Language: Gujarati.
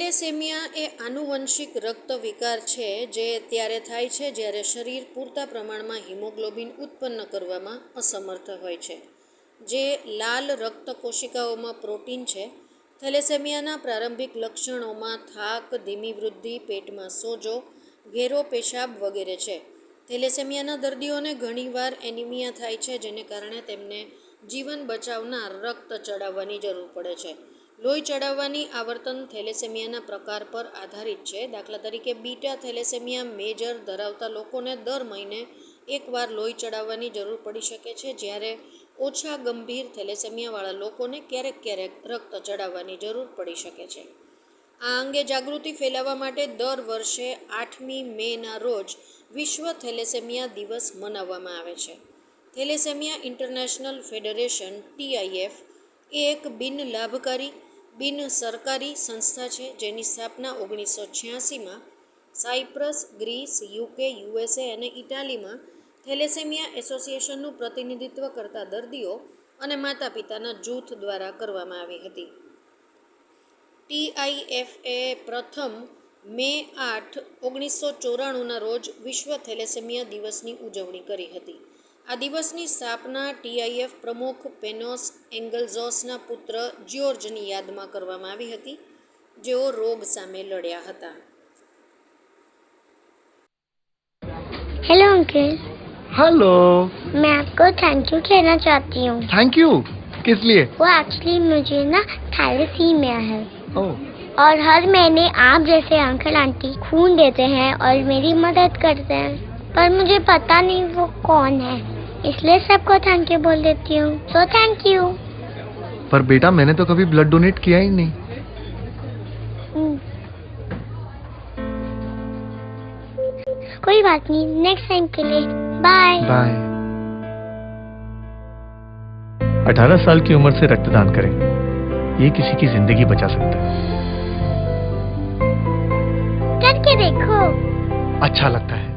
થેલેસેમિયા એ આનુવંશિક રક્ત વિકાર છે જે ત્યારે થાય છે જ્યારે શરીર પૂરતા પ્રમાણમાં હિમોગ્લોબિન ઉત્પન્ન કરવામાં અસમર્થ હોય છે, જે લાલ રક્ત કોશિકાઓમાં પ્રોટીન છે. થેલેસેમિયાના પ્રારંભિક લક્ષણોમાં થાક, ધીમી વૃદ્ધિ, પેટમાં સોજો, ઘેરો પેશાબ વગેરે છે. થેલેસેમિયાના દર્દીઓને ઘણીવાર એનિમિયા થાય છે, જેને કારણે તેમને જીવન બચાવનાર રક્ત ચડાવવાની જરૂર પડે છે. લોહી ચડાવવાની આવર્તન થેલેસેમિયાના પ્રકાર પર આધારિત છે. દાખલા તરીકે બીટા થેલેસેમિયા મેજર ધરાવતા લોકોને દર મહિને એકવાર લોહી ચડાવવાની જરૂર પડી શકે છે, જ્યારે ઓછા ગંભીર થેલેસેમિયાવાળા લોકોને ક્યારેક ક્યારેક રક્ત ચડાવવાની જરૂર પડી શકે છે. આ અંગે જાગૃતિ ફેલાવવા માટે દર વર્ષે 8મી મેના રોજ વિશ્વ થેલેસેમિયા દિવસ મનાવવામાં આવે છે. થેલેસેમિયા ઇન્ટરનેશનલ ફેડરેશન TIF એ એક બિન-લાભકારી, બિન-સરકારી સંસ્થા છે જેની સ્થાપના 1986માં સાયપ્રસ, ગ્રીસ, UK, USA અને ઇટાલીમાં થેલેસેમિયા એસોસિએશનનું પ્રતિનિધિત્વ કરતા દર્દીઓ અને માતા પિતાના જૂથ દ્વારા કરવામાં આવી હતી. TIF એ પ્રથમ મે 8, 1994ના રોજ વિશ્વ થેલેસેમિયા દિવસની ઉજવણી કરી હતી. આ દિવસની સ્થાપના TIF પ્રમુખ પેનોસ એંગલઝોસના પુત્ર જ્યોર્જની યાદમાં કરવામાં આવી હતી, જેઓ રોગ સામે લડ્યા હતા. Hello uncle, hello. मैं आपको थैंक यू कहना चाहती हूँ. थैंक यू किस लिए? वो एक्चुअली मुझे ना थैलेसीमिया है ओह, और हर महीने आप जैसे अंकल आंटी खून देते हैं और मेरी मदद करते हैं, पर मुझे पता नहीं वो कौन है, इसलिए सबको थैंक यू बोल देती हूँ. So thank you. पर बेटा मैंने तो कभी ब्लड डोनेट किया ही नहीं. कोई बात नहीं, नेक्स्ट टाइम के लिए बाय. बाय. 18 साल की उम्र से रक्तदान करें, ये किसी की जिंदगी बचा सकता है. करके देखो. अच्छा लगता है.